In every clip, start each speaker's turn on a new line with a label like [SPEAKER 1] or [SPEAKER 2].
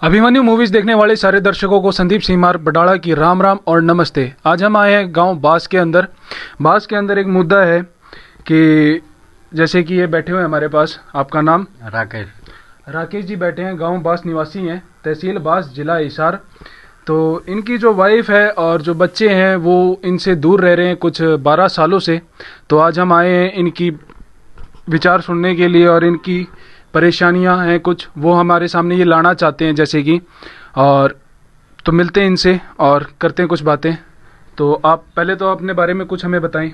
[SPEAKER 1] Abhimanyu movies देखने वाले सारे दर्शकों को संदीप सीमार बडाड़ा की राम राम और नमस्ते। आज हम आए हैं गांव बास के अंदर। बास के अंदर एक मुद्दा है कि जैसे कि ये बैठे हुए हैं हमारे पास। आपका नाम? राकेश जी बैठे हैं, गांव बास निवासी हैं, तहसील बास, जिला हिसार। तो इनकी जो वाइफ है और जो बच्चे हैं वो इनसे दूर रह रहे हैं कुछ 12 सालों से। तो आज हम आए हैं इनकी विचार सुनने के लिए और इनकी परेशानियां हैं कुछ वो हमारे सामने ये लाना चाहते हैं जैसे कि। और तो मिलते हैं इनसे और करते हैं कुछ बातें। तो आप पहले तो अपने बारे में कुछ हमें बताएं।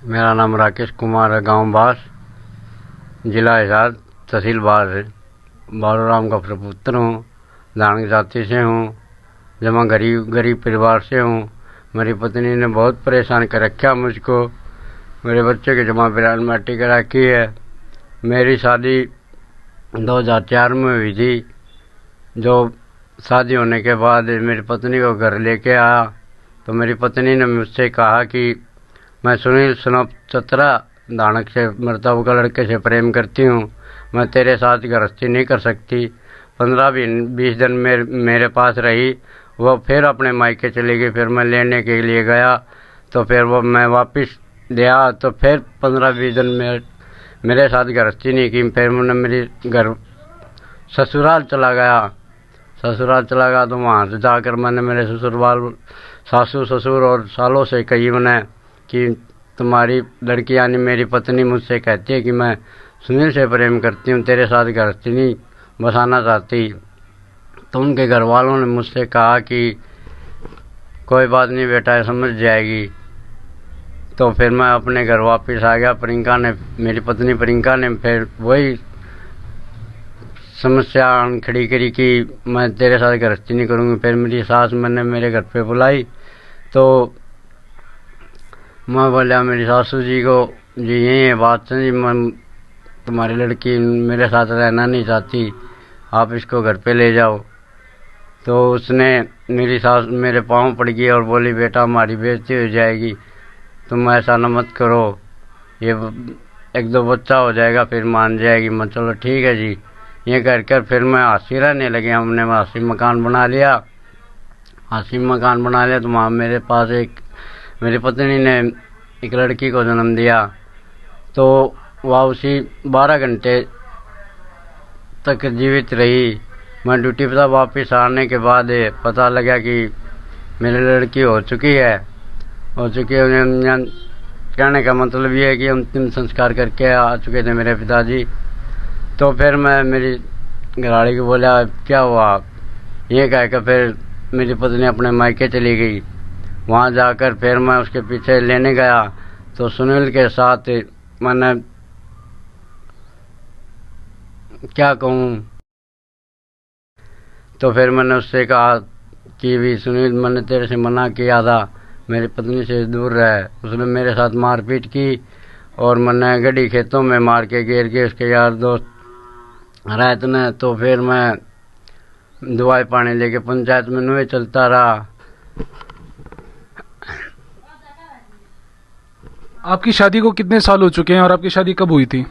[SPEAKER 2] मेरा नाम राकेश कुमार है, गांव बास, जिला हिसार, तहसील बास है। बालूराम का प्रपुत्र हूँ, दानक जाति से हूँ, जमा गरीब परिवार से हूँ। मेरी पत्नी ने बहुत परेशान कर रखा मुझको। मेरे बच्चे की जमा बिरान माटी करा की है। मेरी शादी 2004 में हुई थी। जो शादी होने के बाद मेरी पत्नी को घर लेके आया तो मेरी पत्नी ने मुझसे कहा कि मैं सुनील सनोप चतरा दानक से मरतब का लड़के से प्रेम करती हूँ, मैं तेरे साथ गृहस्थी नहीं कर सकती। 15-20 दिन मेरे पास रही, वह फिर अपने मायके चली गई। फिर मैं लेने के लिए गया तो फिर वो मैं वापस गया तो फिर 15-20 दिन मेरे साथ गृहस्थी नहीं की। फिर मैंने मेरी घर ससुराल चला गया तो वहाँ से जाकर मैंने मेरे सासू ससुर और सालों से कही मैंने कि तुम्हारी लड़की यानी मेरी पत्नी मुझसे कहती है कि मैं सुनील से प्रेम करती हूँ, तेरे साथ गृहस्थी नहीं बसाना चाहती। तो उनके घर वालों ने मुझसे कहा कि कोई बात नहीं बेटा, समझ जाएगी। तो फिर मैं अपने घर वापस आ गया। मेरी पत्नी प्रियंका ने फिर वही समस्या खड़ी करी कि मैं तेरे साथ गृहस्थी नहीं करूँगी। फिर मेरी सास मैंने मेरे घर पे बुलाई तो मैं बोला मेरी सासू जी को, जी यही है बात जी, मैं तुम्हारी लड़की मेरे साथ रहना नहीं चाहती, आप इसको घर पे ले जाओ। तो उसने मेरी सास मेरे पाँव पड़ गई और बोली बेटा हमारी बेइज्जती हो जाएगी, तुम ऐसा न मत करो, ये 1-2 बच्चा हो जाएगा फिर मान जाएगी। मैं चलो ठीक है जी। ये कर फिर मैं हासी रहने लगे। हमने हासी मकान बना लिया तो वहाँ मेरे पास मेरी पत्नी ने एक लड़की को जन्म दिया। तो वह उसी 12 घंटे तक जीवित रही। मैं ड्यूटी पर वापस आने के बाद पता लगा कि मेरी लड़की हो चुकी है। कहने का मतलब ये है कि अंतिम संस्कार करके आ चुके थे मेरे पिताजी। तो फिर मैं मेरी घरवाली को बोला क्या हुआ, ये कहकर फिर मेरी पत्नी अपने मायके चली गई। वहाँ जाकर फिर मैं उसके पीछे लेने गया तो सुनील के साथ मैंने क्या कहूँ, तो फिर मैंने उससे कहा कि भी सुनील मैंने तेरे से मना किया था, मेरी पत्नी से दूर रहे। उसने मेरे साथ मारपीट की और मैंने गड्डी खेतों में मार के गिर के उसके यार दोस्त रात ने। तो फिर मैं दवाई पानी लेके पंचायत में नुए चलता रहा।
[SPEAKER 1] आपकी शादी को कितने साल हो चुके हैं और आपकी शादी कब हुई थी?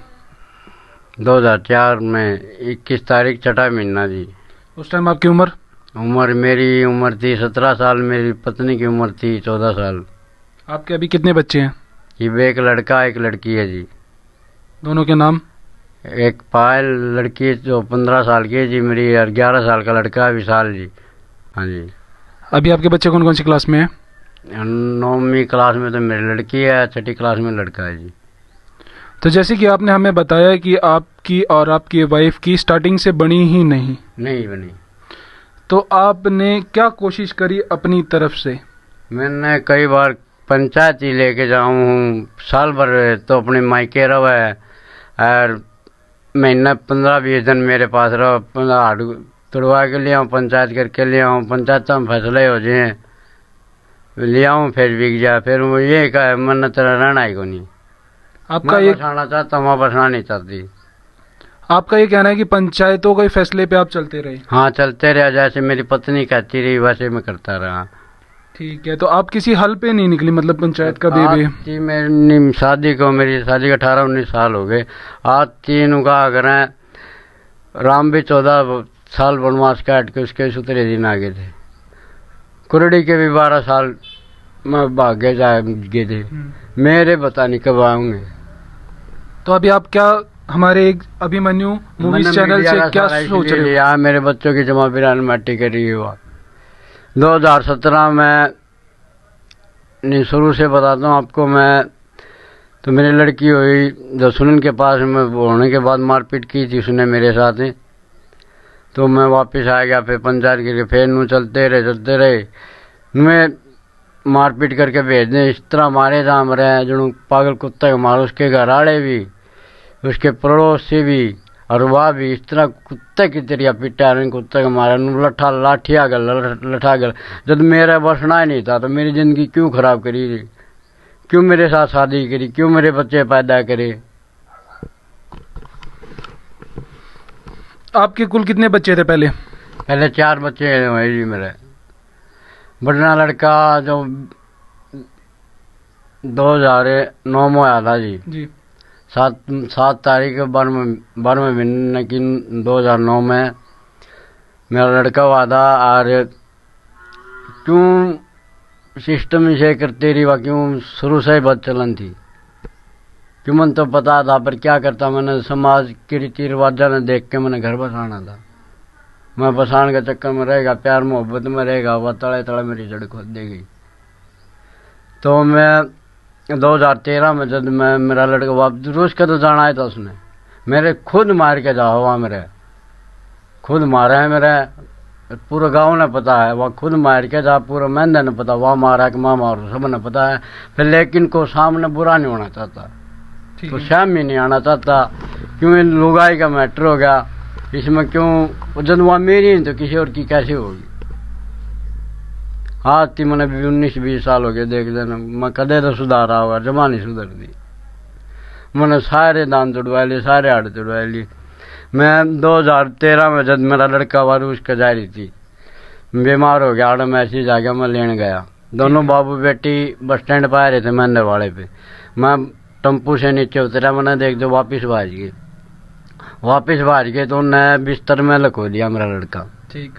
[SPEAKER 2] 2004 में 21 तारीख 6ठा महीना जी।
[SPEAKER 1] उस टाइम आपकी
[SPEAKER 2] मेरी उम्र थी 17 साल, मेरी पत्नी की उम्र थी 14 साल।
[SPEAKER 1] आपके अभी कितने बच्चे हैं?
[SPEAKER 2] ये एक लड़का एक लड़की है जी।
[SPEAKER 1] दोनों के नाम?
[SPEAKER 2] एक पायल लड़की जो 15 साल की है जी मेरी, और 11 साल का लड़का है विशाल जी। हाँ जी।
[SPEAKER 1] अभी आपके बच्चे कौन कौन सी क्लास में हैं?
[SPEAKER 2] 9वीं क्लास में तो मेरी लड़की है, 6ठी क्लास में लड़का है जी।
[SPEAKER 1] तो जैसे कि आपने हमें बताया कि आपकी और आपकी वाइफ की स्टार्टिंग से बनी ही नहीं
[SPEAKER 2] बनी,
[SPEAKER 1] तो आपने क्या कोशिश करी अपनी तरफ से?
[SPEAKER 2] मैंने कई बार पंचायत ही लेके जाऊँ, साल भर तो अपने मायके रहा है और महीना 15-20 दिन मेरे पास रहो, तुड़वा के ले आऊँ, पंचायत करके ले आऊँ, पंचायत में फैसले हो जाए ले आऊँ, फिर बिक जाए। फिर वो ये कहा मन तेरा रहना ही को नहीं,
[SPEAKER 1] आपका
[SPEAKER 2] ये बसाना चाहता हूँ, बसना नहीं चाहती।
[SPEAKER 1] आपका ये कहना है कि पंचायतों के फैसले पे आप चलते रहे?
[SPEAKER 2] हाँ चलते रहे, जैसे मेरी पत्नी कहती रही वैसे मैं करता रहा।
[SPEAKER 1] ठीक है। तो आप किसी हल पे नहीं निकली, मतलब पंचायत का भी?
[SPEAKER 2] मेरी शादी को 18-19 साल हो गए। आज 3 का अगर राम भी 14 साल वनवास काट के उसके 17 दिन आगे थे। कुरड़ी के भी 12 साल में भागे गए थे। मेरे पता नहीं कब आऊंगे।
[SPEAKER 1] तो अभी आप क्या हमारे एक अभिमन्यु मूवीज चैनल से क्या सोच रहे हो?
[SPEAKER 2] यहाँ मेरे बच्चों की जमा पिरान माटी करी हुआ 2017 में नहीं, शुरू से बताता हूँ आपको। मैं तो मेरी लड़की हुई जो सुनन के पास में होने के बाद मारपीट की थी उसने मेरे साथ ही। तो मैं वापस आ गया, फिर पंचायत के लिए फिर नू चलते रहे। मैं मारपीट करके भेज दें, इस तरह मारे जाम रहे जो पागल कुत्ते को मारो। उसके घर आड़े भी, उसके पड़ोसी भी, और वह भी इस तरह कुत्ते की तरह पिटा कुत्ते को मारा। लठा लाठिया गल जब मेरा बसना ही नहीं था तो मेरी जिंदगी क्यों खराब करी, क्यों मेरे साथ शादी करी, क्यों मेरे बच्चे पैदा करे।
[SPEAKER 1] आपके कुल कितने बच्चे थे पहले?
[SPEAKER 2] पहले 4 बच्चे हुए जी मेरे। बड़ा लड़का जो 2009 में आया था जी 7 तारीख 12वें महीने की 2009 में मेरा लड़का हुआ था। और क्यों सिस्टम से करते रही वह, क्यों शुरू से ही बद चलन थी, क्यों मन तो पता था। पर क्या करता, मैंने समाज के रीति रिवाजा ने देख के मैंने घर बसाना था। मैं बसान के चक्कर में रहेगा, प्यार मोहब्बत में रहेगा, वह तड़े तड़े मेरी जड़ खोद देगी। तो मैं 2013 में जब मैं मेरा लड़का वापस रूस का तो जाना है था, उसने मेरे खुद मार के जा हुआ, मेरे खुद मारा है। मेरे पूरा गांव ने पता है, वह खुद मार के जा, पूरा मैंने ने पता वह मारा कि माँ मारो, सब ने पता है। फिर लेकिन को सामने बुरा नहीं होना चाहता, तो शाम ही नहीं आना चाहता। क्यों लुगाई का मैटर हो गया इसमें, क्यों जब वह मेरी नहीं तो किसी और की कैसे होगी। हाँ थी मैंने भी 19-20 साल हो गए, देख लेना मैं कदे तो सुधारा होगा, जमा नहीं सुधर दी। मैंने सारे दान तुड़वा लिए, सारे हाड़ तुड़वा लिए। मैं 2013 में जब मेरा लड़का वारू उसका जा रही थी, बीमार हो गया, आड़ में ऐसे जा गया, मैं लेने गया। दोनों बाबू बेटी बस स्टैंड पर आ रहे थे मंदिर वाले पे। मैं टम्पू से नीचे उतरा, मैंने देख दो वापिस भाज गए तो उन्हें बिस्तर में लखो दिया मेरा लड़का।
[SPEAKER 1] ठीक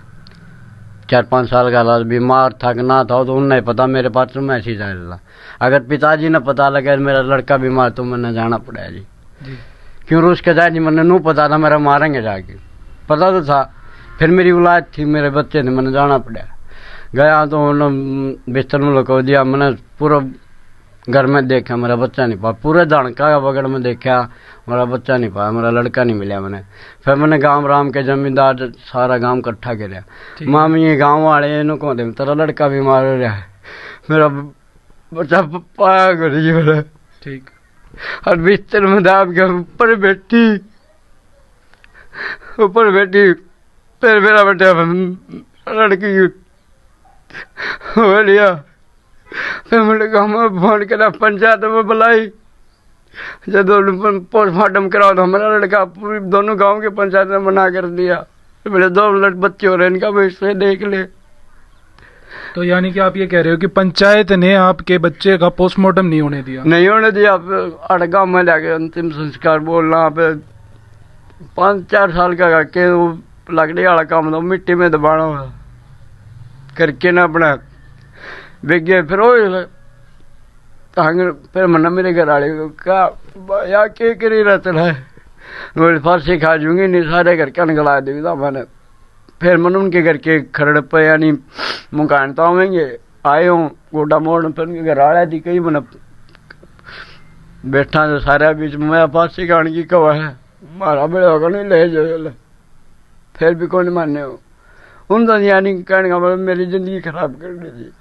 [SPEAKER 2] 4-5 साल का लाल बीमार था कि ना था तो उन्हें पता, मेरे पास में ऐसे ही जा। अगर पिताजी ने पता लगा मेरा लड़का बीमार तो मैंने जाना पड़ा जी। क्यों रूस के जाए जी, मैंने नू पता था मेरा मारेंगे जाके, पता तो था। फिर मेरी औलाद थी, मेरे बच्चे थे, मैंने जाना पड़ा। गया तो उन्होंने बिस्तर में लको दिया। मैंने पूरा घर में देखा, मेरा बच्चा नहीं पाया। पूरे धड़का बगड़ में देखा, मेरा बच्चा नहीं पाया, मेरा लड़का नहीं मिला मैंने। फिर मैंने गांव राम के जमींदार सारा गांव इकट्ठा किया। मामी ये गांव वाले इन्हों को दे, तेरा लड़का बीमार हो रहा है, मेरा बच्चा पाया करी मेरा।
[SPEAKER 1] ठीक
[SPEAKER 2] और बिस्तर में दाब के ऊपर बैठी, फिर मेरा बेटा लड़की हो लिया। फिर मैंने कहा मैं फोन करा पंचायत में बुलाई, जब पोस्टमार्टम कराओ तो हमारा लड़का पूरी दोनों गांव के पंचायत में मना कर दिया। मेरे 2 बच्चे हो रहे, इनका भविष्य देख ले।
[SPEAKER 1] तो यानी कि आप ये कह रहे हो कि पंचायत ने आपके बच्चे का पोस्टमार्टम नहीं होने दिया?
[SPEAKER 2] अड़गा में जाके अंतिम संस्कार बोलना पे 5-4 साल का करके वो लकड़ी वाला काम था, मिट्टी में दबाना करके ना अपना बेगे। फिर फिर मना मेरे घर वाले को कहा यार क्या करी रहता है, बोले फांसी खा जूंगी, नहीं सारे घर का निकला देगा मैंने। फिर मैंने उनके घर के खरड़ पे यानी मुकान तो आवेंगे आए हूँ गोडा मोड़। फिर उनके घर वाले थी कहीं मैंने बैठा तो सारे बीच में मैं फांसी खाने की कवा है, मारा बड़े होगा नहीं ले जो। फिर भी कौन माने हो उन तो यानी कहने का मतलब मेरी जिंदगी खराब कर दी थी।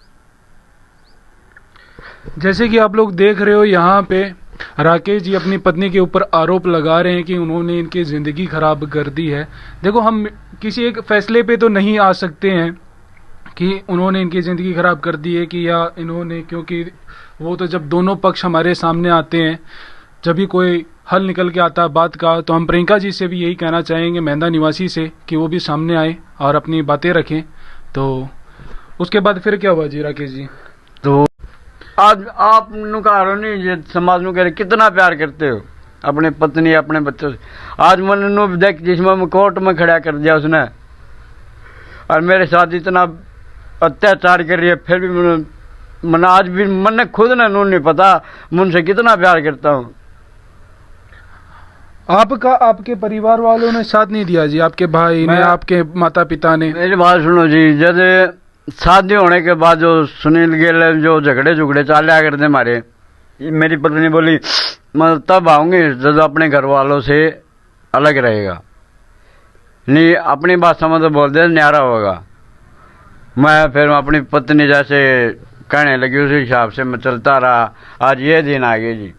[SPEAKER 1] जैसे कि आप लोग देख रहे हो यहाँ पे राकेश जी अपनी पत्नी के ऊपर आरोप लगा रहे हैं कि उन्होंने इनकी ज़िंदगी खराब कर दी है। देखो हम किसी एक फैसले पे तो नहीं आ सकते हैं कि उन्होंने इनकी ज़िंदगी खराब कर दी है कि या इन्होंने, क्योंकि वो तो जब दोनों पक्ष हमारे सामने आते हैं, जब भी कोई हल निकल के आता है बात का, तो हम प्रियंका जी से भी यही कहना चाहेंगे, मेहंदा निवासी से, कि वो भी सामने आए और अपनी बातें रखें। तो उसके बाद फिर क्या हुआ जी राकेश जी?
[SPEAKER 2] तो आज आप नुकारो नहीं ये समाज नु कह रहे कितना प्यार करते हो अपने पत्नी अपने बच्चों से। आज मैंने देख जिसमें कोर्ट में खड़ा कर दिया उसने, और मेरे साथ इतना अत्याचार कर रही है, फिर भी मन आज भी मन खुद ने नून नहीं पता मुझसे कितना प्यार करता हूँ।
[SPEAKER 1] आपका आपके परिवार वालों ने साथ नहीं दिया जी? आपके भाई ने, आपके माता पिता ने?
[SPEAKER 2] मेरी बात सुनो जी, जब शादी होने के बाद जो सुनील गेल जो झगड़े चालिया करते हमारे, मेरी पत्नी बोली मैं तब आऊंगी जब अपने घर वालों से अलग रहेगा, नहीं अपनी भाषा में तो बोल दे न्यारा होगा। मैं फिर अपनी पत्नी जैसे कहने लगी उसी हिसाब से मैं चलता रहा। आज ये दिन आ गए जी।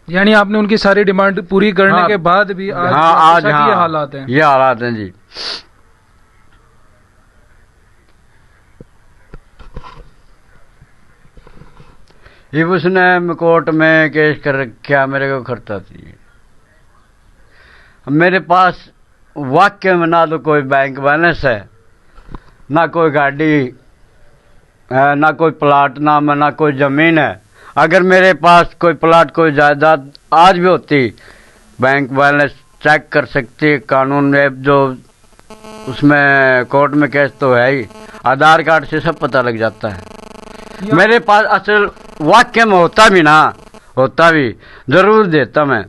[SPEAKER 1] यानी आपने उनकी सारी डिमांड पूरी करने के बाद भी आज
[SPEAKER 2] आज
[SPEAKER 1] ये हालात हैं?
[SPEAKER 2] ये हालात हैं जी। ये उसने कोर्ट में केस कर रखा, मेरे को खर्चा थी। मेरे पास वाक्य में ना तो कोई बैंक बैलेंस है, ना कोई गाड़ी है, ना कोई प्लाट नाम है, ना कोई जमीन है। अगर मेरे पास कोई प्लाट कोई जायदाद आज भी होती, बैंक बैलेंस चेक कर सकती, कानून में जो उसमें कोर्ट में केस तो है ही, आधार कार्ड से सब पता लग जाता है। मेरे पास असल वाक्य में होता भी जरूर देता मैं।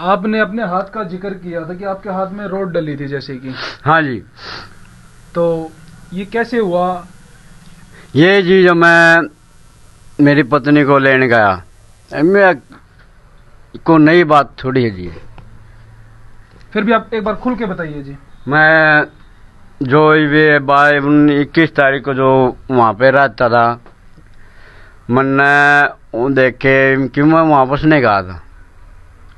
[SPEAKER 1] आपने अपने हाथ का जिक्र किया था कि आपके हाथ में रोड डली थी जैसे कि?
[SPEAKER 2] हाँ जी।
[SPEAKER 1] तो ये कैसे हुआ?
[SPEAKER 2] ये जी जो मैं मेरी पत्नी को लेने गया, मैं को नई बात थोड़ी है जी।
[SPEAKER 1] फिर भी आप एक बार खुल के बताइए जी।
[SPEAKER 2] मैं जो ये 21 तारीख को जो वहाँ पे रहता था, मैंने देखे क्यों मैं वापस नहीं गया था।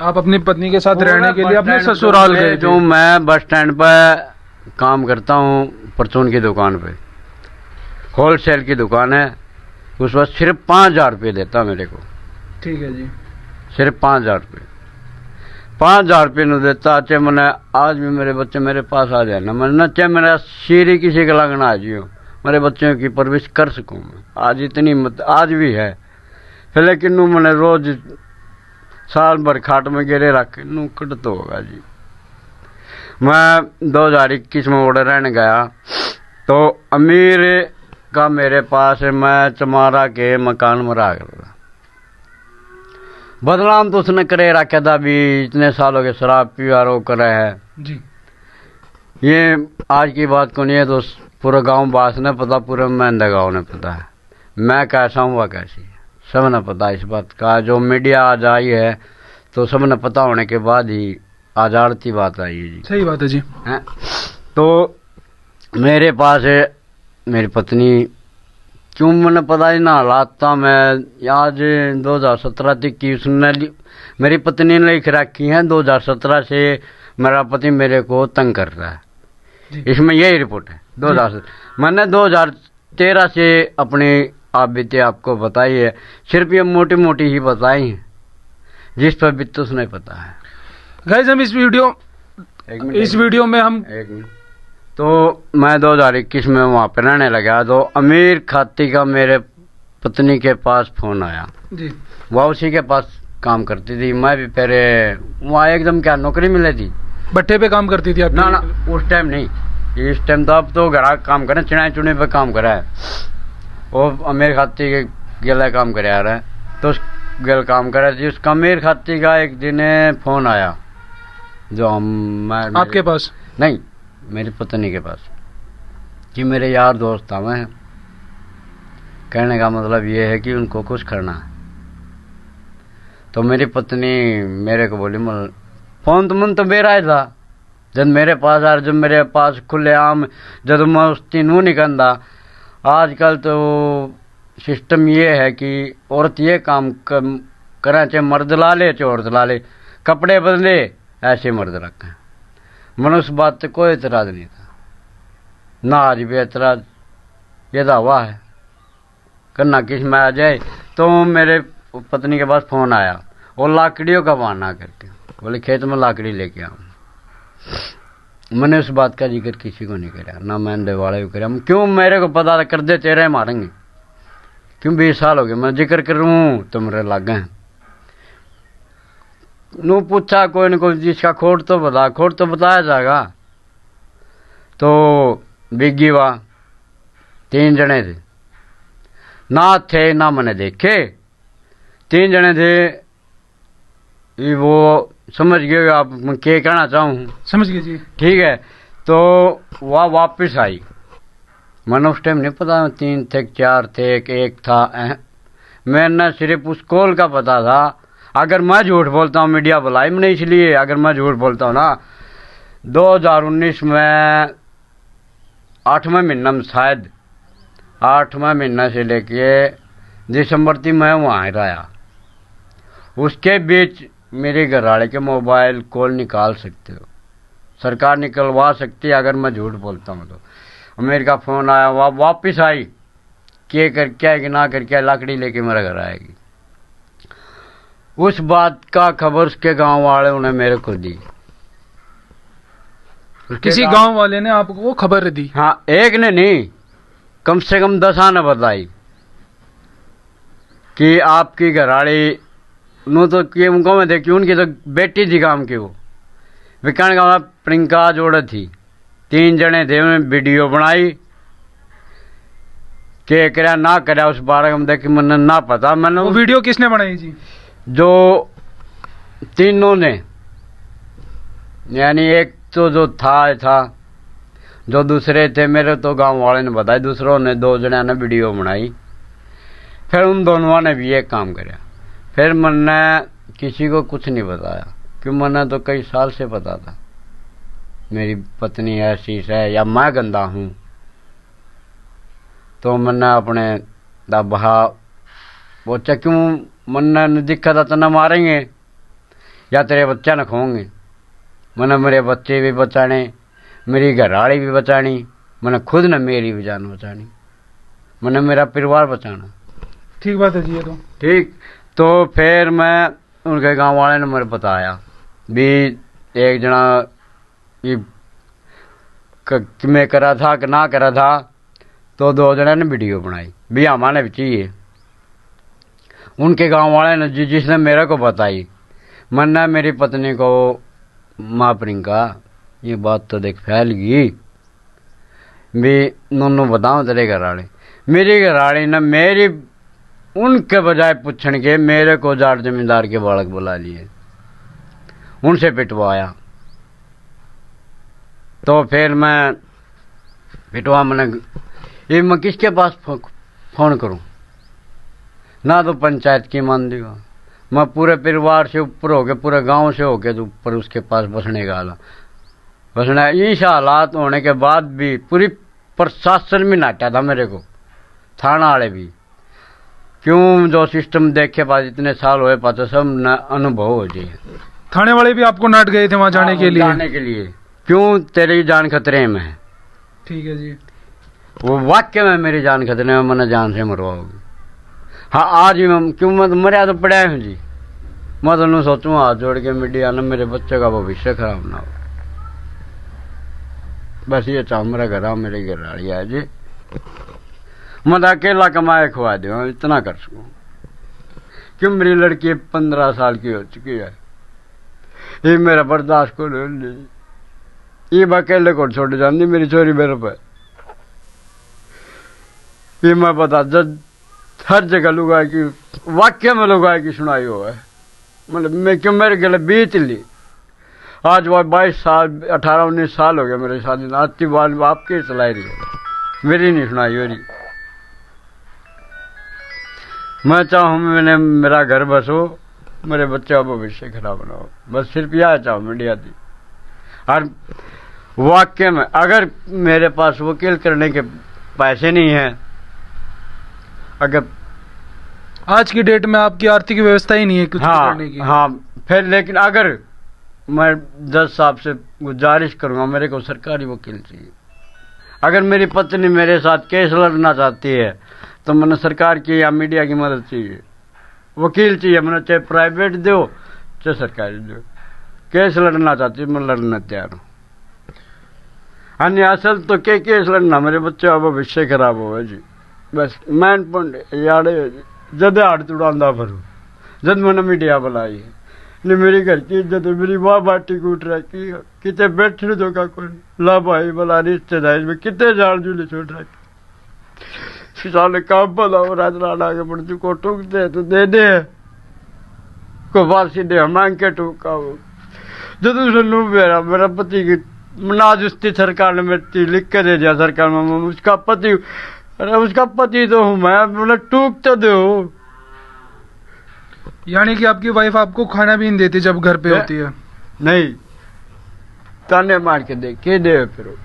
[SPEAKER 1] आप अपनी पत्नी के साथ रहने के लिए अपने ससुराल गए थे?
[SPEAKER 2] जो मैं बस स्टैंड पे काम करता हूँ, परचून की दुकान पे, होलसेल की दुकान है, उस वक्त सिर्फ 5,000 रुपये देता मेरे को।
[SPEAKER 1] ठीक है जी।
[SPEAKER 2] सिर्फ 5,000 रुपये, 5,000 रुपये न देता। चाहे मैंने आज भी मेरे बच्चे मेरे पास आ जाए ना, मैंने चाहे मेरा शीर ही किसी का लगना आ जियो, मेरे बच्चों की परवरिश कर सकूँ मैं। आज इतनी आज भी है, फिर लेकिन नू मैंने रोज साल भर खाट में गिरे रख नू कट तो होगा जी। मैं 2021 में ऑर्डर रहने गया तो अमीर का मेरे पास मैं चमारा के मकान में रहा कर, बदनाम तो उसने करे रखा था भी, इतने सालों के शराब पीवा रो करे है
[SPEAKER 1] जी।
[SPEAKER 2] ये आज की बात को नहीं है, तो पूरा गांव बास ने पता, पूरा मेहंदा गांव ने पता है मैं कैसा हूँ वह कैसी है, सब ने पता इस बात का। जो मीडिया आज आई है तो सब ने पता होने के बाद ही आज आड़ती बात आई है जी।
[SPEAKER 1] सही बात है जी।
[SPEAKER 2] है तो मेरे पास है मेरी पत्नी, क्यों मैंने पता ही ना हालात था। मैं आज 2017 तक की उसने मेरी पत्नी ने लिख रखी है, 2017 से मेरा पति मेरे को तंग कर रहा है, इसमें यही रिपोर्ट है। 2017 मैंने 2013 से अपनी आप बीते आपको बताई है, सिर्फ ये मोटी मोटी ही बताई हैं, जिस पर बीते उसने पता है।
[SPEAKER 1] गाइस हम इस वीडियो में हम
[SPEAKER 2] एक मिनट, तो मैं 2021 में वहाँ पर रहने लगा तो अमीर खाती का मेरे पत्नी के पास फोन आया
[SPEAKER 1] जी।
[SPEAKER 2] वह उसी के पास काम करती थी, मैं भी पहले वहाँ एकदम क्या नौकरी मिली थी,
[SPEAKER 1] भट्टे पे काम करती थी आप?
[SPEAKER 2] ना उस टाइम नहीं, इस टाइम तो अब तो घर काम करे, चिड़ाई चुनी पे काम करा है। वो अमीर खाती के गेला काम करे आ रहा है, तो उस गेल काम करे थी। उसका अमीर खाती का एक दिन फोन आया जो मैं
[SPEAKER 1] आपके पास
[SPEAKER 2] नहीं, मेरी पत्नी के पास, कि मेरे यार दोस्त था। मैं कहने का मतलब ये है कि उनको कुछ करना है। तो मेरी पत्नी मेरे को बोली फोन तो मन तो मेरा ही था, जब मेरे पास आ, जब मेरे पास खुले आम जब मैं उस दिन नहीं कहता। आजकल तो सिस्टम ये है कि औरत ये काम करें, चाहे मर्द ला ले चाहे औरत ला ले, कपड़े बदले ऐसे मर्द रखें। मैंने उस बात से कोई एतराज नहीं था, ना आज भी एतराज, ये दावा है करना किस में आ जाए। तो मेरे पत्नी के पास फोन आया और लाकड़ियों का बहाना करके बोले खेत में लाकड़ी लेके आऊँ। मैंने उस बात का जिक्र किसी को नहीं करा, ना मैंने वाले को करा। क्यों मेरे को पता कर दे तेरे मारेंगे, क्यों 20 साल हो गए मैं जिक्र करूँ तो मेरे लग गए। नू पूछा कोई न कोई, जिसका खोट तो बताया जाएगा। तो बिग्गी वा 3 जने थे, ना थे ना मैंने देखे, 3 जने थे। ये वो समझ गए आप मैं क्या कहना चाहूँ।
[SPEAKER 1] समझ गए जी।
[SPEAKER 2] ठीक है, तो वह वापस आई। मैंने उस टाइम नहीं पता 3 थे 4 थे एक था। मैंने सिर्फ उस कॉल का पता था। अगर मैं झूठ बोलता हूँ मीडिया बुलाई मैंने, इसलिए अगर मैं झूठ बोलता हूँ ना 2019 में 8वें महीना में, शायद 8वें महीना से लेके दिसंबर तक मैं वहाँ रहा। उसके बीच मेरे घर वाले के मोबाइल कॉल निकाल सकते हो, सरकार निकलवा सकती है अगर मैं झूठ बोलता हूँ तो। अमेरिका फ़ोन आया, वह वापस आई, क्या कर क्या है कि ना कर क्या लकड़ी लेके मेरे घर आएगी। उस बात का खबर उसके गांव वालों ने मेरे को दी।
[SPEAKER 1] किसी गांव वाले ने आपको वो खबर दी?
[SPEAKER 2] हाँ, एक ने नहीं, कम से कम 10 ने बताई कि आपकी घरवाली नो तो कि उनको मैं देखी, उनकी तो बेटी थी काम की। वो विकान गाँव में प्रियंका जोड़े थी, 3 जने थे। उन्होंने वीडियो बनाई, के कराया ना कराया उस बारे में देखी मैंने ना पता। मैंने
[SPEAKER 1] वो वीडियो किसने बनाई जी?
[SPEAKER 2] जो तीनों ने, यानी एक तो जो था जो दूसरे थे मेरे तो गांव वाले ने बताया, दूसरों ने 2 जने ने वीडियो बनाई। फिर उन दोनों ने भी एक काम कराया। फिर मैंने किसी को कुछ नहीं बताया, क्यों मैंने तो कई साल से पता था मेरी पत्नी ऐसी है या मैं गंदा हूँ। तो मैंने अपने दबा बोचा, क्यों मैंने दिखा था तो न मारेंगे या तेरे बच्चे न खोएंगे। मैंने मेरे बच्चे भी बचाने, मेरी घरवाली भी बचानी, मैंने खुद ने मेरी भी जान बचानी, मैंने मेरा परिवार बचाना।
[SPEAKER 1] ठीक बात है जी ये तो।
[SPEAKER 2] ठीक, तो फिर मैं उनके गांव वाले ने मेरे बताया भी एक जना ये मैं करा था कि ना करा था। तो 2 जने ने वीडियो बनाई भी हमारे भी चाहिए। उनके गांव वाले ने जिसने मेरे को बताई, मैंने मेरी पत्नी को, माँ प्रियंका ये बात तो देख फैल गई भी नोनू बताऊँ तेरे घर वाले। मेरी घर वाली ने मेरी उनके बजाय पूछने के मेरे को जाट जमींदार के बालक बुला लिए, उनसे पिटवाया। तो फिर मैं पिटवा, मैंने ये मैं किसके पास फोन करूं, ना तो पंचायत की मान देगा, मैं पूरे परिवार से ऊपर होके पूरे गांव से होके तो ऊपर उसके पास बसने का बसना। इस हालात होने के बाद भी पूरी प्रशासन भी नाटा था मेरे को, थाना वाले भी, क्यों जो सिस्टम देखे पास इतने साल हुए पाते सब न अनुभव हो जाए।
[SPEAKER 1] थाने वाले भी आपको नाट गए थे वहां जाने के लिए?
[SPEAKER 2] जाने के लिए, क्यों तेरी जान खतरे में है।
[SPEAKER 1] ठीक है जी।
[SPEAKER 2] वो वाक्य में मेरी जान खतरे में, मैंने जान से मरवाओगी। हाँ आज भी मैं, क्यों मैं तो मरिया तो पड़ा हूँ जी। मैं तो सोचूँ हाथ जोड़ के मीडिया ने मेरे बच्चे का भविष्य खराब ना हो, बस ये चाहूँ मेरा घर मेरे घर वाली है जी। मैं तो अकेला कमाए खुआ दो इतना कर सकूँ, क्यों मेरी लड़की 15 साल की हो चुकी है, ये मेरा बर्दाश्त को नहीं, ये अकेले को छोड़ जाती मेरी चोरी मेरे पे। ये मैं बता जब हर जगह लुगाई की वाक्य में लुगाई की सुनाई हो है, मतलब मैं क्यों मेरे गले बीत ली। आज वो 22 साल 18-19 साल हो गया मेरे शादी, आज बात आपके चलाई रही है, मेरी नहीं सुनाई हो रही। मैं चाहूँ मैंने मेरा घर बसो, मेरे बच्चे का भविष्य खराब ना हो, बस सिर्फ यह चाहूँ मीडिया थी। और वाक्य में अगर मेरे पास वकील करने के पैसे नहीं हैं, अगर
[SPEAKER 1] आज की डेट में आपकी आर्थिक व्यवस्था ही नहीं है कुछ करने की।
[SPEAKER 2] हाँ फिर लेकिन अगर मैं जज साहब से गुजारिश करूँगा मेरे को सरकारी वकील चाहिए। अगर मेरी पत्नी मेरे साथ केस लड़ना चाहती है तो मैंने सरकार की या मीडिया की मदद चाहिए, वकील चाहिए। मैंने चाहे प्राइवेट दो चाहे सरकारी दो, केस लड़ना चाहती है मैं लड़ना तैयार हूँ। अन्य असल तो के केस लड़ना मेरे बच्चे का भविष्य खराब हो जी, बस मैन पॉइंट याड़े जद हाड़ तुड़ांदा भरू जद मैंने मीडिया बुलाई
[SPEAKER 3] ने मेरी घर की इज्जत है, मेरी माँ बाटी कूट रखी, कितने बैठने दो का कोई ला भाई भला रिश्तेदारी में कितने जान जूले छोड़ रखी। साले काम पता हो रात रात आगे बढ़ को टूकते है तो दे दे, को बात सीधे मांग के टूका हो। जो दूसरे नू मेरा पति की नाजुस्ती सरकार ने मेरी लिख के दे दिया सरकार में, उसका पति, अरे उसका पति तो हूँ मैं, मतलब टूक तो दो।
[SPEAKER 1] यानी कि आपकी वाइफ आपको खाना भी नहीं देती जब घर पे होती है?
[SPEAKER 3] नहीं, ताने मार के दे के दे फिर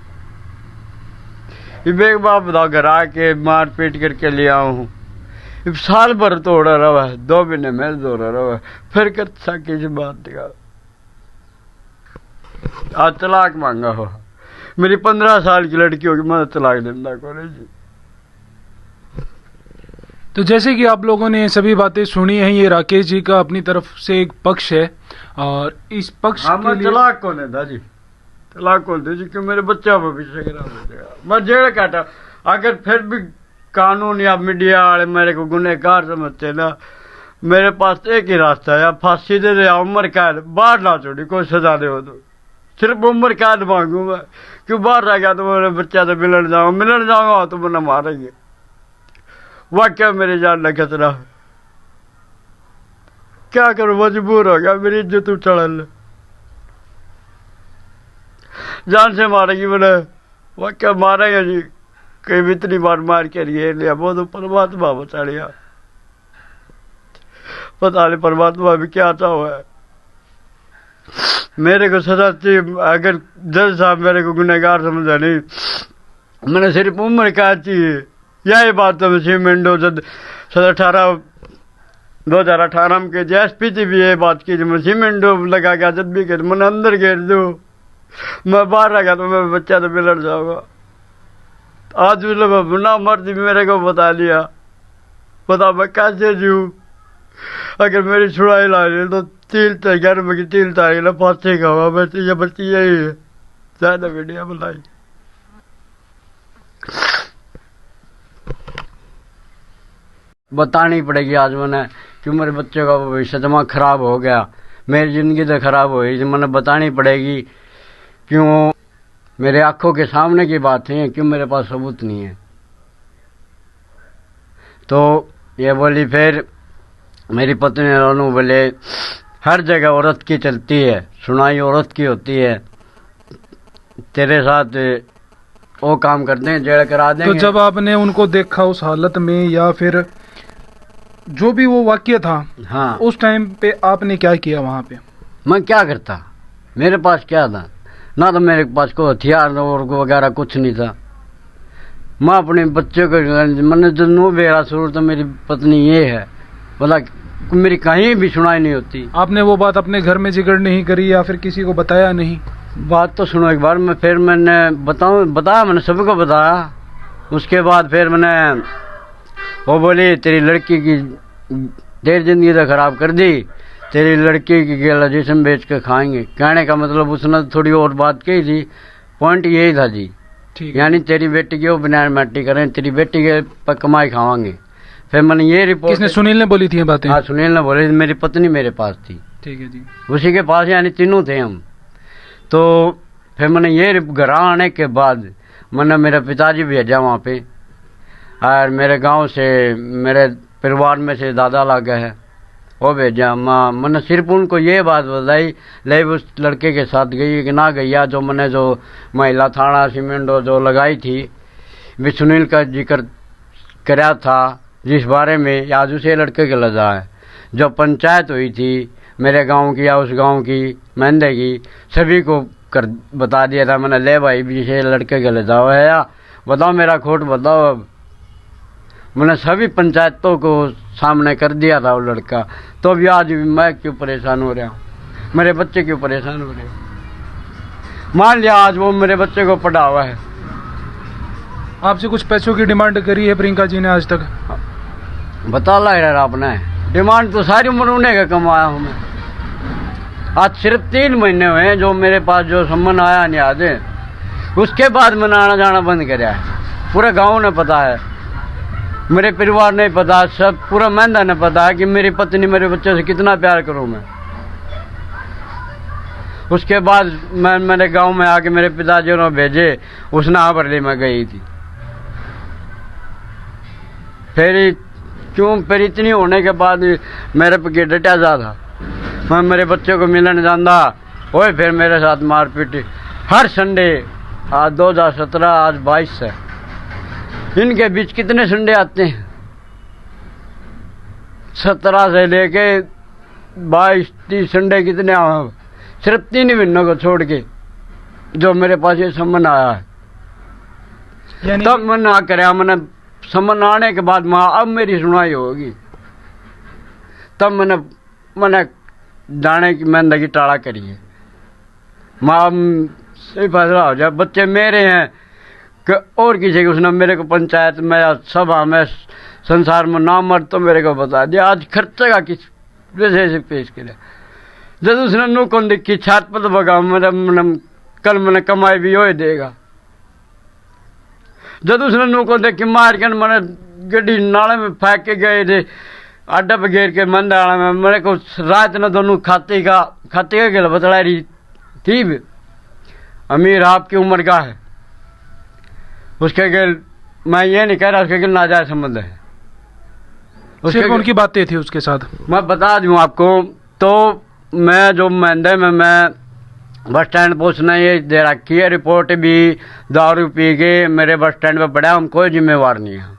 [SPEAKER 3] ये बाप बताओ घर आके मार पीट करके ले आऊँ, साल भर तोड़ा रहा है, 2 महीने में दौड़ा रहा है, फिर कर सके से बात दिखा। आज तलाक मांगा हो, मेरी 15 साल की लड़की होगी, मैं तलाक देता कॉलेज।
[SPEAKER 1] तो जैसे कि आप लोगों ने सभी बातें सुनी हैं, ये राकेश जी का अपनी तरफ से एक पक्ष है, और इस पक्ष के लिए
[SPEAKER 3] तलाक कौन है दादी, तलाक कौन दे जी, क्यों मेरे बच्चा भविष्य खराब हो जाएगा, मैं जेल काटा। अगर फिर भी कानून या मीडिया वाले मेरे को गुनहगार समझते ना, मेरे पास एक ही रास्ता है, या फांसी दे दे या उम्र कैद, बाहर ना छोड़ी, कोई सजा दे हो तो सिर्फ उम्र कैद मांगू मैं, क्यों बाहर रह गया तो मेरे बच्चा से मिलने जाऊंगा तो मैंने मारेंगे। वाक्य मेरी जान न खतरा, क्या करूं, मजबूर हो गया, मेरी इज्जत उछल जान से मारेगी मैंने, वाक्य मारेंगे जी, कहीं भी इतनी बार मार के लिए लिया, वो तो परमात्मा बचा लिया, पता नहीं परमात्मा भी क्या चाहो है। मेरे को सजा चाहिए, अगर जज साहब मेरे को गुनहगार समझा नहीं, मैंने सिर्फ उम्र क्या चाहिए, यही बात तो सीमेंटो 2018 में के जेएसपी थी भी ये बात की, मैं सीमेंटो लगा गया जब भी कर मैंने अंदर घेर दो, मैं बाहर रह गया तो मैं बच्चा तो बिलट जाऊंगा। आज ना मर्जी मेरे को बता लिया, बता मैं कैसे जीऊं, अगर मेरी छुड़ाई ला रही तो 3 तारीख की 3 तारीख ना फांसी का हुआ, बच्ची यही है, ज्यादा मीडिया बुलाई।
[SPEAKER 2] बतानी पड़ेगी आज मैंने, क्यों मेरे बच्चे का भविष्य जमा खराब हो गया, मेरी जिंदगी तो खराब हो गई, मैंने बतानी पड़ेगी, क्यों मेरे आंखों के सामने की बात है, क्यों मेरे पास सबूत नहीं है। तो ये बोली, फिर मेरी पत्नी रोनू बोले, हर जगह औरत की चलती है, सुनाई औरत की होती है, तेरे साथ वो काम करते हैं, जेल करा देंगे।
[SPEAKER 1] तो जब आपने उनको देखा उस हालत में, या फिर जो भी वो वाक्य था,
[SPEAKER 2] हाँ,
[SPEAKER 1] उस टाइम पे आपने क्या किया वहां पे?
[SPEAKER 2] मैं क्या करता, मेरे पास क्या था, ना तो मेरे पास कोई हथियार और वगैरह कुछ नहीं था। मैं अपने बच्चों को, मैंने जो बेरा शुरू तो मेरी पत्नी ये है, बोला मेरी कहीं भी सुनाई नहीं होती।
[SPEAKER 1] आपने वो बात अपने घर में जिक्र नहीं करी या फिर किसी को बताया नहीं?
[SPEAKER 2] बात तो सुनो एक बार, मैं फिर मैंने बताया, मैंने सबको बताया। उसके बाद फिर मैंने, वो बोली तेरी लड़की की तेरी जिंदगी तो खराब कर दी, तेरी लड़की की गेला जिसम बेच के खाएंगे। कहने का मतलब उसने थोड़ी और बात कही थी, पॉइंट यही था जी, यानी तेरी बेटी की वो बिना मट्टी करें, तेरी बेटी के पर कमाई खावांगे। फिर मैंने ये रिपोर्ट,
[SPEAKER 1] किसने, सुनील ने बोली थी ये बातें?
[SPEAKER 2] हाँ, सुनील ने बोली, मेरी पत्नी मेरे पास थी।
[SPEAKER 1] ठीक है जी।
[SPEAKER 2] उसी के पास, यानी तीनों थे हम। तो फिर मैंने ये घर आने के बाद मैंने मेरे पिताजी भेजा वहाँ पे, और मेरे गांव से, मेरे परिवार में से दादा लगा है वो भेजा। मैंने सिर्फ उनको ये बात बताई, ले उस लड़के के साथ गई कि ना गई, जो मैंने जो महिला थाना सीमेंटो जो लगाई थी, भी सुनील का जिक्र कराया था जिस बारे में, आज उसे लड़के के लगा है। जो पंचायत हुई थी मेरे गांव की या उस गांव की महंदे की, सभी को बता दिया था मैंने, ले भाई भी से लड़के के ले जाओ है, या बताओ मेरा खोट बताओ। अब मैंने सभी पंचायतों को सामने कर दिया था वो लड़का। तो अभी आज भी मैं क्यों परेशान हो रहा हूँ, मेरे बच्चे क्यों परेशान हो रहे हैं। मान लिया आज वो मेरे बच्चे को पढ़ा हुआ है।
[SPEAKER 1] आपसे कुछ पैसों की डिमांड करी है प्रियंका जी ने आज तक?
[SPEAKER 2] बता ला यार आपने, डिमांड तो सारी उम्र उन्हें का कमाया हूँ मैं। आज सिर्फ 3 महीने हुए हैं जो मेरे पास जो सम्मान आया नहीं आज, उसके बाद मैंने आना जाना बंद कराया है। पूरे गांव ने पता है, मेरे परिवार ने पता, सब पूरा महंदा ने पता है कि मेरी पत्नी मेरे बच्चे से कितना प्यार करूँ मैं। उसके बाद मेरे गांव में आके मेरे पिताजी ने भेजे, उस नाहरली में गई थी। फिर इतनी होने के बाद मेरे पे डटा जा था, मैं मेरे बच्चों को मिलने जाता, ओए फिर मेरे साथ मारपीट हर संडे। आज 2017, आज 22 है, इनके बीच कितने संडे आते हैं? 17 से लेके 22-30 संडे कितने आए, सिर्फ 3 महीनों को छोड़ के जो मेरे पास ये समन आया है।
[SPEAKER 1] यानी
[SPEAKER 2] तब मैंने ना कराया, मैंने समन आने के बाद माँ अब मेरी सुनाई होगी। तब मैंने जाने की मैंने की टाड़ा करी है, माँ सही फैसला हो जाए, बच्चे मेरे हैं कि और किसी की। उसने मेरे को पंचायत में या सभा में संसार में नाम मर तो मेरे को बता दिया, आज खर्चे का किस वजह से पेश किया। जब उसने नु कौन देखी छात पर तो बगा कल मैंने कमाई भी हो ही देगा। जब उसने नु को देखी मार के मैंने गड्डी नाले में फेंक के गए थे, अड्डा पे घेर के मंदाड़ा में। मेरे को रात ने दोनों खाते का गल बतला रही थी भी, अमीर आपकी उम्र का है, उसके गल मैं ये नहीं कह रहा उसके गल नाजायज संबंध है।
[SPEAKER 1] सिर्फ उनकी बातें थी उसके साथ।
[SPEAKER 2] मैं बता दूं आपको, तो मैं जो महीने में मैं बस स्टैंड पर उसने ये दे रखी है रिपोर्ट भी, दारू पी के मेरे बस स्टैंड पे पड़ा, हम कोई जिम्मेवार नहीं है।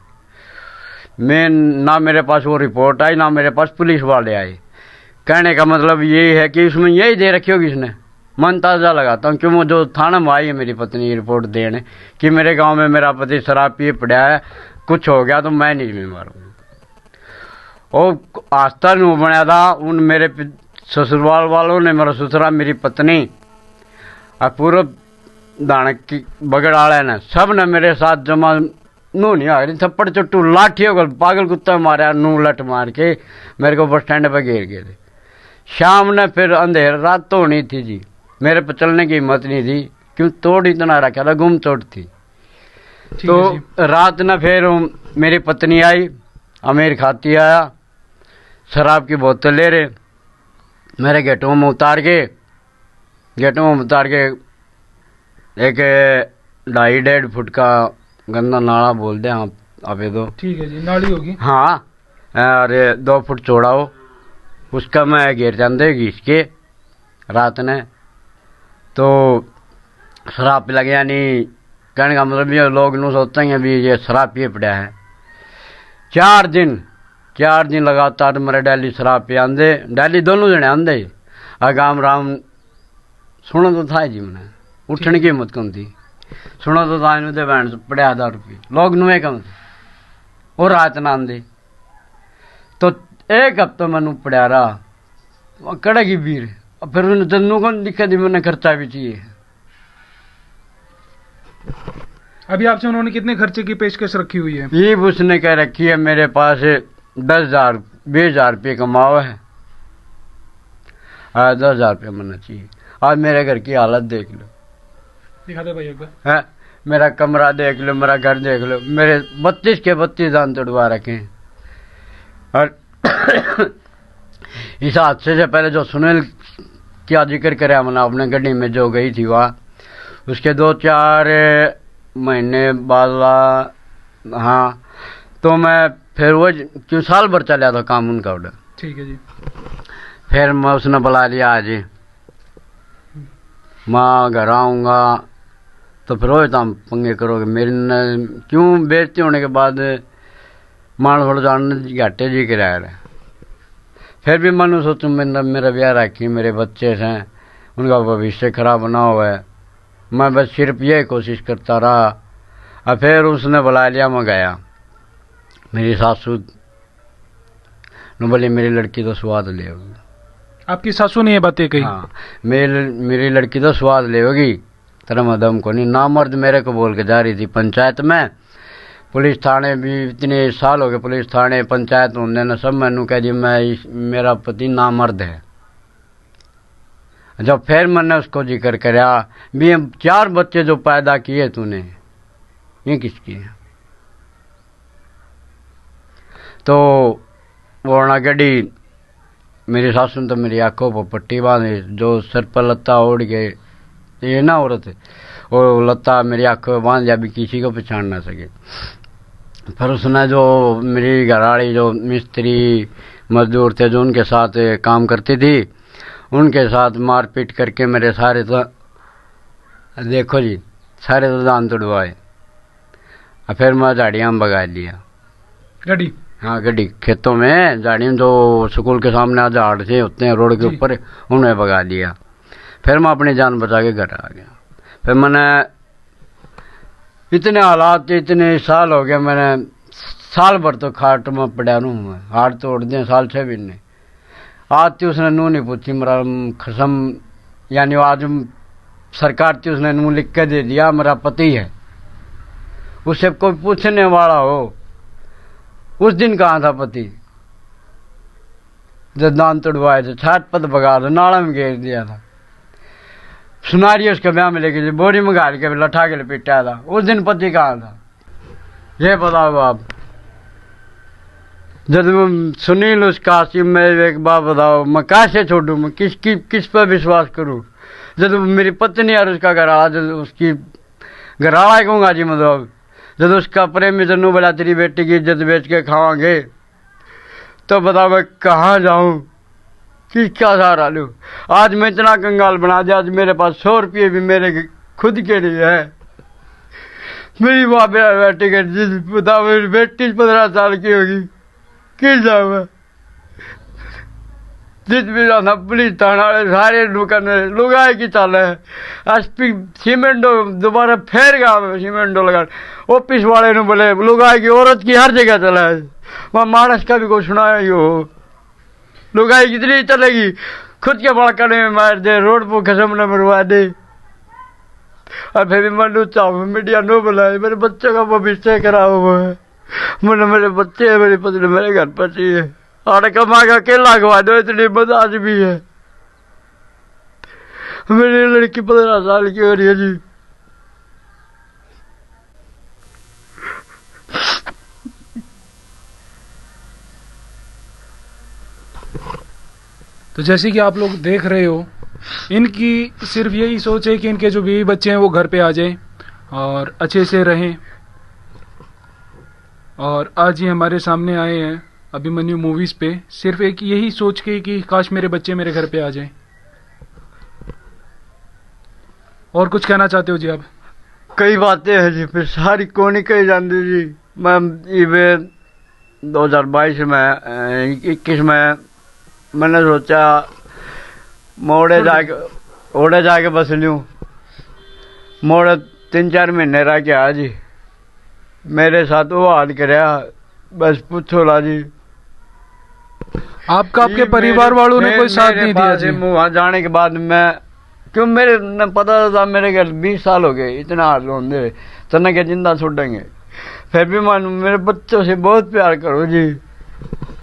[SPEAKER 2] मैं ना मेरे पास वो रिपोर्ट आई, ना मेरे पास पुलिस वाले आए। कहने का मतलब ये है कि उसमें यही दे रखी होगी इसने। मन ताज़ा लगाता हूँ क्यों जो थाना में आई है मेरी पत्नी रिपोर्ट देने कि मेरे गांव में मेरा पति शराब पिए पड़ा है, कुछ हो गया तो मैं नहीं जिम्मेवार हूँ। और आस्था नहीं बनाया था उन मेरे ससुरवाल वालों ने, मेरा ससुरा, मेरी पत्नी और पूर्व दानक की बगड़ाले ने, सब ने मेरे साथ जमा नू नहीं आ रही, थप्पड़ चट्टू लाठियों को पागल कुत्ता मारा, नू लट मार के मेरे को बस स्टैंड पर घेर गए थे। शाम ने फिर अंधेर रात तो होनी थी जी, मेरे पर चलने की हिम्मत नहीं थी क्यों तोड़ इतना रखा था, गुम चोट थी। तो रात न फिर मेरी पत्नी आई, अमीर खाती आया, शराब की बोतल ले रहे, मेरे गेटों में उतार के एक 2.5 फुट का गंदा नाला बोल दे आप ये दो,
[SPEAKER 1] ठीक है जी, नाली होगी।
[SPEAKER 2] हाँ, अरे 2 फुट चौड़ा हो, उसका मैं घेर चंदे घीस के रात ने। तो शराब पिला गया, नहीं कहने का मतलब ये लोग नू सोचते हैं भी ये शराब पिए पड़ा है। 4 दिन लगातार मेरे डेली शराब पिया आंदे, डेली दोनों जने आंदे। गाम राम सुनो तो था जी, मैंने उठने की हिम्मत कम थी, सुनो तो था इन्होंने बहन पड़ा 1000 रुपये लोग नुए कम थे, और रात ना आंदे। तो 1 हफ्ता मैनू पड़ा रहा कड़ेगी भीड़, फिर उन्हें जन्नू को दिक्कत दी, मैंने खर्चा भी चाहिए।
[SPEAKER 1] अभी आपसे उन्होंने कितने खर्चे की पेशकश रखी हुई है?
[SPEAKER 2] ये उसने कह रखी है मेरे पास 10,000-20,000 रुपये कमाओ है, 10,000 रुपये मना चाहिए। आज मेरे घर की हालत देख लो,
[SPEAKER 1] दिखा दे भाई एक बार।
[SPEAKER 2] है मेरा कमरा देख लो, मेरा घर देख लो, मेरे 32 के 32 दान तोड़वा रखे हैं। और इस हादसे से पहले जो सुनील क्या जिक्र करे मैंने अपने गड्डी में जो गई थी वहाँ, उसके 2-4 महीने बाद, हाँ, तो मैं फिर वो क्यों साल भर चला था काम उनका उधर।
[SPEAKER 1] ठीक है जी।
[SPEAKER 2] फिर मैं उसने बुला लिया आज माँ घर आऊँगा, तो फिर रोज तुम पंगे करोगे मेरे न, क्यों बेइज्जती होने के बाद मान थोड़ा जान घाटे जी किराया है। फिर भी मन सोचूं मेरा ब्याह रखी, मेरे बच्चे हैं, उनका भविष्य खराब ना हुआ है, मैं बस सिर्फ ये कोशिश करता रहा। और फिर उसने बुला लिया, मैं गया, मेरी सासू ने बोली मेरी लड़की तो स्वाद ले होगी।
[SPEAKER 1] आपकी सासू ने ये बातें कही?
[SPEAKER 2] हाँ, मेरी लड़की तो स्वाद ले होगी, तेरा मदम को नहीं। नामर्द मेरे को बोल के जा रही थी पंचायत में, पुलिस थाने भी इतने साल हो गए, पुलिस थाने पंचायत होने ने सब मैनू कह दिया मेरा पति नामर्द है। जब फिर मैंने उसको जिक्र कराया भी 4 बच्चे जो पैदा किए तूने ये किसकी है, तो वो ना गड्डी मेरी सासू ने तो मेरी आंखों पर पट्टी बांधी, जो सर पर लत्ता ओढ़ के, ये ना औरत है, और लत्ता मेरी आंखों में बांध दिया, भी किसी को पहचान ना सके। फिर उसने जो मेरी घरवाली जो मिस्त्री मजदूर थे जो उनके साथ काम करती थी, उनके साथ मारपीट करके मेरे सारे तो देखो जी सारे तो दांत तोड़वाए। फिर मैं झाड़ियाँ में भगा लिया,
[SPEAKER 1] गड्डी।
[SPEAKER 2] हाँ गड्डी, खेतों में झाड़ियों जो स्कूल के सामने झाड़ थे होते हैं रोड के
[SPEAKER 1] जी।
[SPEAKER 2] ऊपर, उन्हें भगा दिया। फिर मैं अपनी जान बचा के घर आ गया। फिर मैंने इतने हालात, इतने साल हो गए, मैंने साल भर तो खाट में पड़ा रहूँ मैं, हाथ तोड़ दिए साल 6 महीने। आज थी उसने नू नहीं पूछी मेरा खसम, यानी आज सरकार थी उसने नू लिख के दे दिया मेरा पति है, उससे कोई पूछने वाला हो। उस दिन कहाँ था पति जब दांत तोड़वाए थे, छाट पत भगा दो, नाला में घेर दिया था। सुनारी उसके ब्याह में लेके बोरी में गाड़ के लठा के लपेटा था। उस दिन पति कहाँ था ये बताओ आप। जब सुनील उस काशिम में एक बात बताओ, मैं कैसे छोड़ू, मैं किस पर विश्वास करूं। जब मेरी पत्नी और उसका घरवाला, जब उसकी घरवाला कहूँगा जी, मतलब जब उसका प्रेमी जनू बोला तेरी बेटी की इज्जत बेच के खावांगे, तो बताओ मैं कहाँ जाऊं, किसका सहारा लूं। आज मैं इतना कंगाल बना दिया, आज मेरे पास 100 रुपये भी मेरे खुद के लिए है। मेरी माँ बेटी के बताओ, मेरी बेटी 15 साल की होगी, किस जाऊँ मैं। जिस भी जाना पुलिस थाना वाले सारे दुकान लुगाई की चाल है। एसपी सीमेंटो दोबारा फेर गया, सीमेंटो लगा ऑफिस वाले ने बोले लुगाई की औरत की हर जगह चला है। वहाँ मानस का भी कोई सुनाया ही हो, लुगाई कितनी चलेगी, खुद के बड़कने में मार दे, रोड पर खसम न मरवा दे। और फिर भी मैं चाहूँ मीडिया नो बुलाए, मेरे बच्चों का भविष्य खराब हुआ है। मेरे बच्चे है, मेरी पत्नी मेरे घर पर चाहिए, और कमा का अकेला खवा दो, इतनी बदाज भी है। मेरी लड़की 15 साल की हो रही है जी।
[SPEAKER 1] तो जैसे कि आप लोग देख रहे हो, इनकी सिर्फ यही सोच है कि इनके जो बीवी बच्चे हैं वो घर पे आ जाएं और अच्छे से रहें। और आज ही हमारे सामने आए हैं अभिमन्यु मूवीज पे, सिर्फ एक यही सोच के कि काश मेरे बच्चे मेरे घर पे आ जाएं। और कुछ कहना चाहते हो जी आप?
[SPEAKER 3] कई बातें हैं जी, फिर सारी कौन ही कही जाती जी। मैं ये 2022 में 21 में मैंने सोचा मोड़े जाके बस लूँ। मोड़े 3-4 महीने रह के आ जी, मेरे साथ वो हाल कराया, बस पूछो ला जी।
[SPEAKER 1] आपका आपके परिवार वालों ने कोई साथ नहीं दिया जी?
[SPEAKER 3] वहाँ जाने के बाद मैं क्यों, मेरे न पता था मेरे घर 20 साल हो गए, इतना हाल होंगे तो न क्या जिंदा छोड़ेंगे। फिर भी मान मेरे बच्चों से बहुत प्यार करो जी।